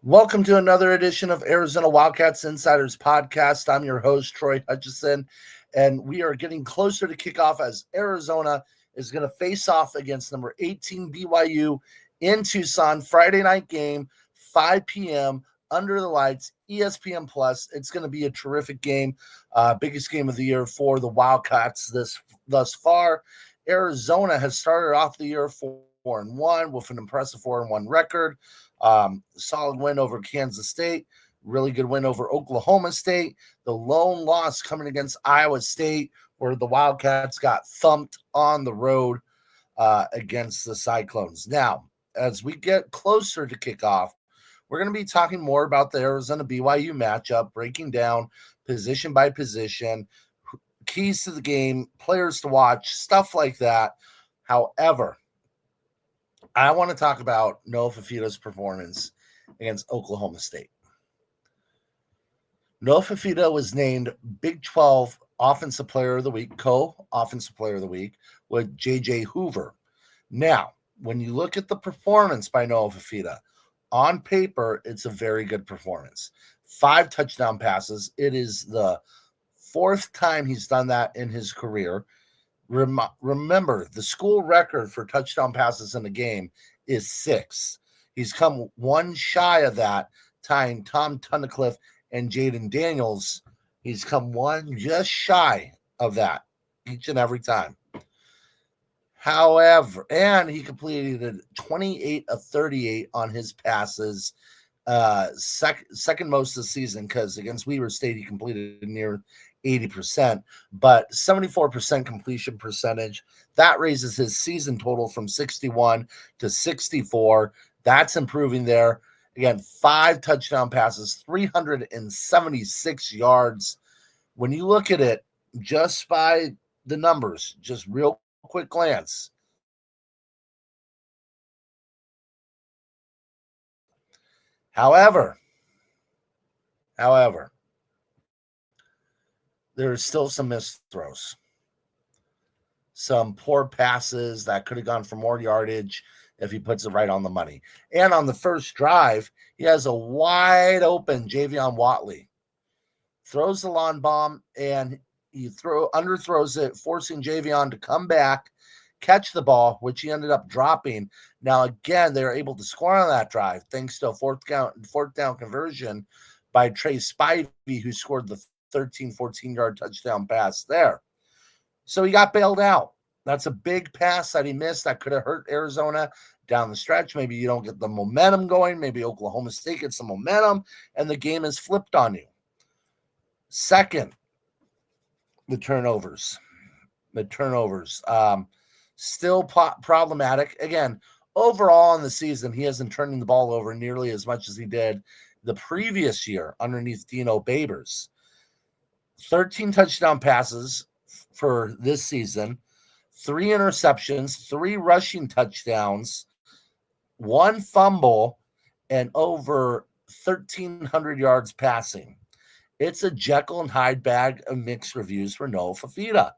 Welcome to another edition of Arizona Wildcats Insiders Podcast. I'm your host, Troy Hutchison, and we are getting closer to kickoff as Arizona is going to face off against number 18 BYU in Tucson. Friday night game, 5 p.m., under the lights, ESPN Plus. It's going to be a terrific game, biggest game of the year for the Wildcats thus far. Arizona has started off the year 4-1 with an impressive 4-1 record. Solid win over Kansas State, really good win over Oklahoma State. The lone loss coming against Iowa State, where the Wildcats got thumped on the road against the Cyclones. Now, as we get closer to kickoff, we're going to be talking more about the Arizona BYU matchup, breaking down position by position, keys to the game, players to watch, stuff like that. However, I want to talk about Noah Fifita's performance against Oklahoma State. Noah Fifita was named Big 12 Offensive Player of the Week, co-Offensive Player of the Week with J.J. Hoover. Now, when you look at the performance by Noah Fifita, on paper, it's a very good performance. 5 touchdown passes. It is the 4th time he's done that in his career. Remember, the school record for touchdown passes in a game is 6. He's come one shy of that, tying Tom Tunnicliffe and Jaden Daniels. He's come one just shy of that each and every time. However, and he completed 28 of 38 on his passes, second most of the season, because against Weber State he completed near 80%, but 74% completion percentage. That raises his season total from 61 to 64. That's improving there. Again, 5 touchdown passes, 376 yards. When you look at it just by the numbers, just real quick glance, However, there's still some missed throws, some poor passes that could have gone for more yardage if he puts it right on the money. And on the first drive, he has a wide open Javion Watley. Throws the lawn bomb, and he underthrows it, forcing Javion to come back, catch the ball, which he ended up dropping. Now, again, they were able to score on that drive thanks to a fourth down conversion by Trey Spivey, who scored the 14-yard touchdown pass there. So he got bailed out. That's a big pass that he missed that could have hurt Arizona down the stretch. Maybe you don't get the momentum going. Maybe Oklahoma State gets the momentum, and the game is flipped on you. Second, the turnovers. Still problematic. Again, overall in the season, he hasn't turned the ball over nearly as much as he did the previous year underneath Dino Babers. 13 touchdown passes for this season, 3 interceptions, 3 rushing touchdowns, 1 fumble, and over 1,300 yards passing. It's a Jekyll and Hyde bag of mixed reviews for Noah Fifita.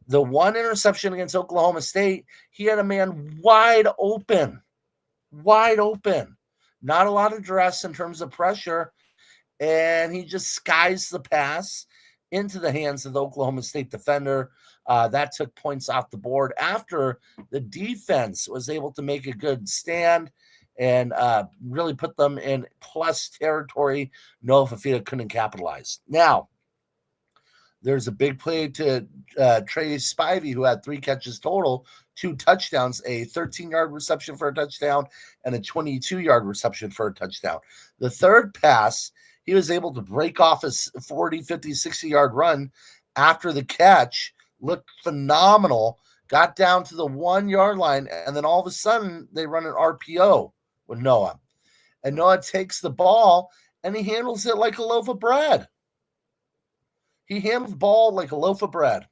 The 1 interception against Oklahoma State, he had a man wide open. Not a lot of duress in terms of pressure, and he just skies the pass into the hands of the Oklahoma State defender. That took points off the board after the defense was able to make a good stand and really put them in plus territory. Noah Fifita couldn't capitalize. Now, there's a big play to Trey Spivey, who had 3 catches total, 2 touchdowns, a 13-yard reception for a touchdown, and a 22-yard reception for a touchdown. The third pass, he was able to break off a 40, 50, 60-yard run after the catch, looked phenomenal, got down to the 1-yard line, and then all of a sudden they run an RPO with Noah. And Noah takes the ball, and he handles it like a loaf of bread. He handled the ball like a loaf of bread.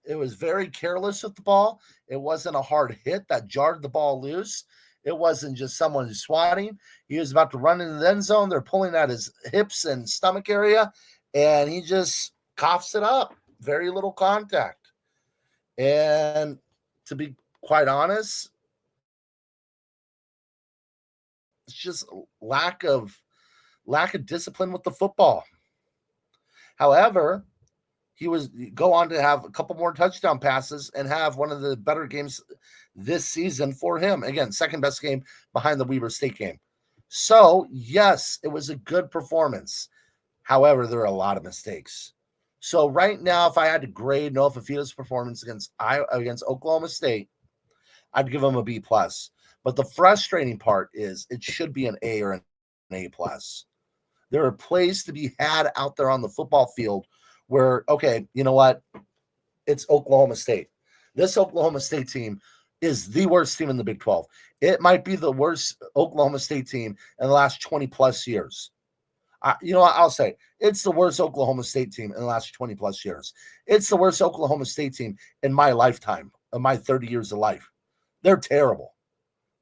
It was very careless with the ball. It wasn't a hard hit that jarred the ball loose. It wasn't just someone who's swatting. He was about to run into the end zone. They're pulling at his hips and stomach area, and he just coughs it up. Very little contact. And to be quite honest, It's just lack of discipline with the football. However, he was go on to have a couple more touchdown passes and have one of the better games this season for him. Again, second best game behind the Weber State game. So, yes, it was a good performance. However, there are a lot of mistakes. So right now, if I had to grade Noah Fifita's performance against Oklahoma State, I'd give him a B+. But the frustrating part is it should be an A or an A+. There are plays to be had out there on the football field where, okay, you know what? It's Oklahoma State. This Oklahoma State team is the worst team in the Big 12. It might be the worst Oklahoma State team in the last 20-plus years. You know what? I'll say it's the worst Oklahoma State team in the last 20-plus years. It's the worst Oklahoma State team in my lifetime, of my 30 years of life. They're terrible.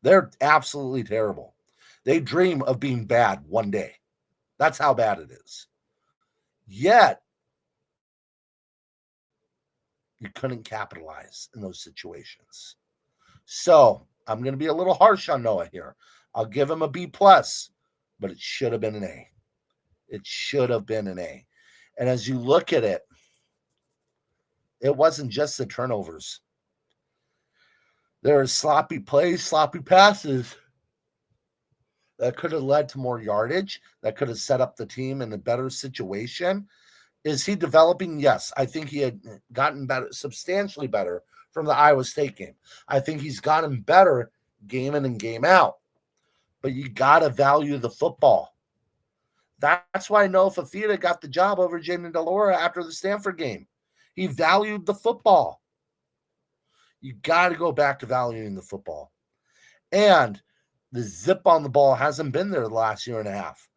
They're absolutely terrible. They dream of being bad one day. That's how bad it is. Yet, you couldn't capitalize in those situations. So, I'm going to be a little harsh on Noah here. I'll give him a B+, but it should have been an A. It should have been an A. And as you look at it, it wasn't just the turnovers. There are sloppy plays, sloppy passes that could have led to more yardage, that could have set up the team in a better situation. Is he developing? Yes. I think he had gotten better, substantially better from the Iowa State game. I think he's gotten better game in and game out. But you got to value the football. That's why Noah Fifita got the job over Jaden DeLora after the Stanford game. He valued the football. You got to go back to valuing the football. And the zip on the ball hasn't been there the last year and a half.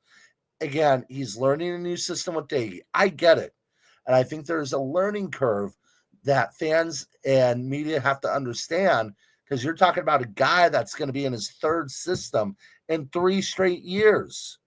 Again, he's learning a new system with Daggy. I get it. And I think there's a learning curve that fans and media have to understand, because you're talking about a guy that's going to be in his third system in 3 straight years.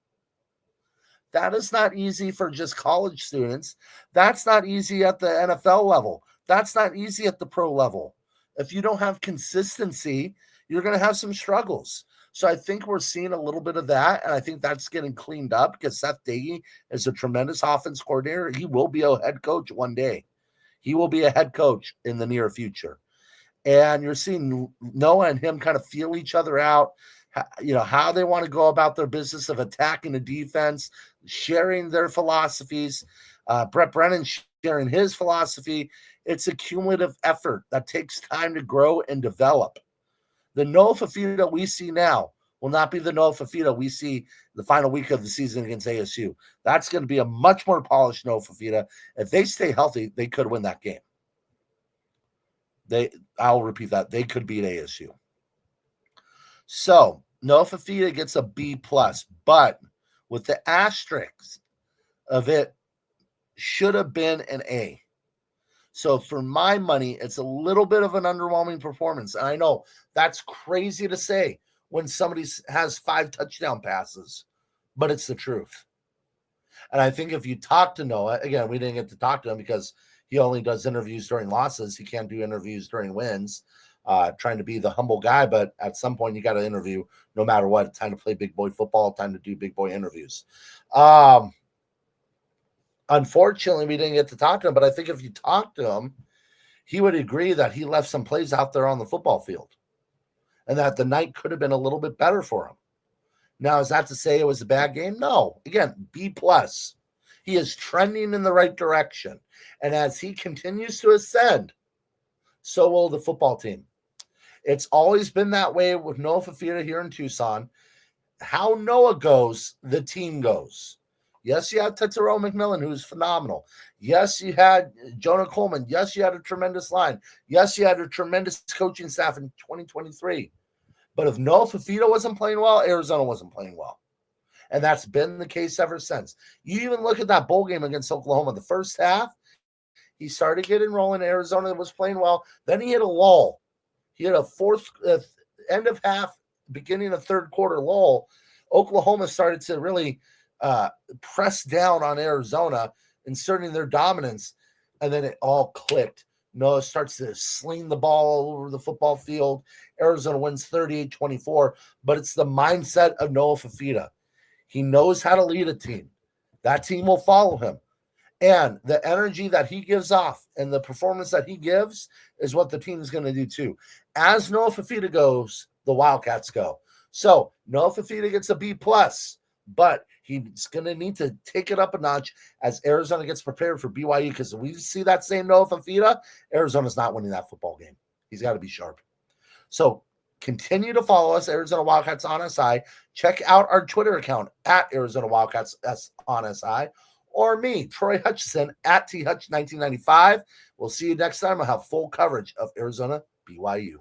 That is not easy for just college students. That's not easy at the NFL level. That's not easy at the pro level. If you don't have consistency, you're going to have some struggles. So I think we're seeing a little bit of that, and I think that's getting cleaned up because Seth Daggy is a tremendous offense coordinator. He will be a head coach one day. He will be a head coach in the near future. And you're seeing Noah and him kind of feel each other out, you know, how they want to go about their business of attacking the defense, sharing their philosophies. Brett Brennan sharing his philosophy. It's a cumulative effort that takes time to grow and develop. The Noah Fifita we see now will not be the Noah Fifita we see the final week of the season against ASU. That's going to be a much more polished Noah Fifita. If they stay healthy, they could win that game. I'll repeat that. They could beat ASU. So Noah Fifita gets a B+, but with the asterisk of it should have been an A. So for my money, it's a little bit of an underwhelming performance. And I know that's crazy to say when somebody has 5 touchdown passes, but it's the truth. And I think if you talk to Noah, again, we didn't get to talk to him because he only does interviews during losses. He can't do interviews during wins, trying to be the humble guy. But at some point, you got to interview no matter what. Time to play big boy football, time to do big boy interviews. Unfortunately, we didn't get to talk to him, but I think if you talk to him, he would agree that he left some plays out there on the football field and that the night could have been a little bit better for him. Now, is that to say it was a bad game? No. Again, B+. He is trending in the right direction. And as he continues to ascend, so will the football team. It's always been that way with Noah Fifita here in Tucson. How Noah goes, the team goes. Yes, you had Tetsuo McMillan, who's phenomenal. Yes, you had Jonah Coleman. Yes, you had a tremendous line. Yes, you had a tremendous coaching staff in 2023. But if Noah Fifita wasn't playing well, Arizona wasn't playing well. And that's been the case ever since. You even look at that bowl game against Oklahoma. The first half, he started getting rolling. Arizona was playing well. Then he hit a lull. He had a fourth, end of half, beginning of third quarter lull. Oklahoma started to really press down on Arizona, inserting their dominance, and then it all clicked. Noah starts to sling the ball all over the football field. Arizona wins 38-24, but it's the mindset of Noah Fifita. He knows how to lead a team. That team will follow him. And the energy that he gives off and the performance that he gives is what the team is going to do too. As Noah Fifita goes, the Wildcats go. So Noah Fifita gets a B+, but he's going to need to take it up a notch as Arizona gets prepared for BYU, because if we see that same Noah Fifita, Arizona's not winning that football game. He's got to be sharp. So continue to follow us, Arizona Wildcats on SI. Check out our Twitter account at Arizona Wildcats on SI, or me, Troy Hutchison, at THutch1995. We'll see you next time. I'll have full coverage of Arizona BYU.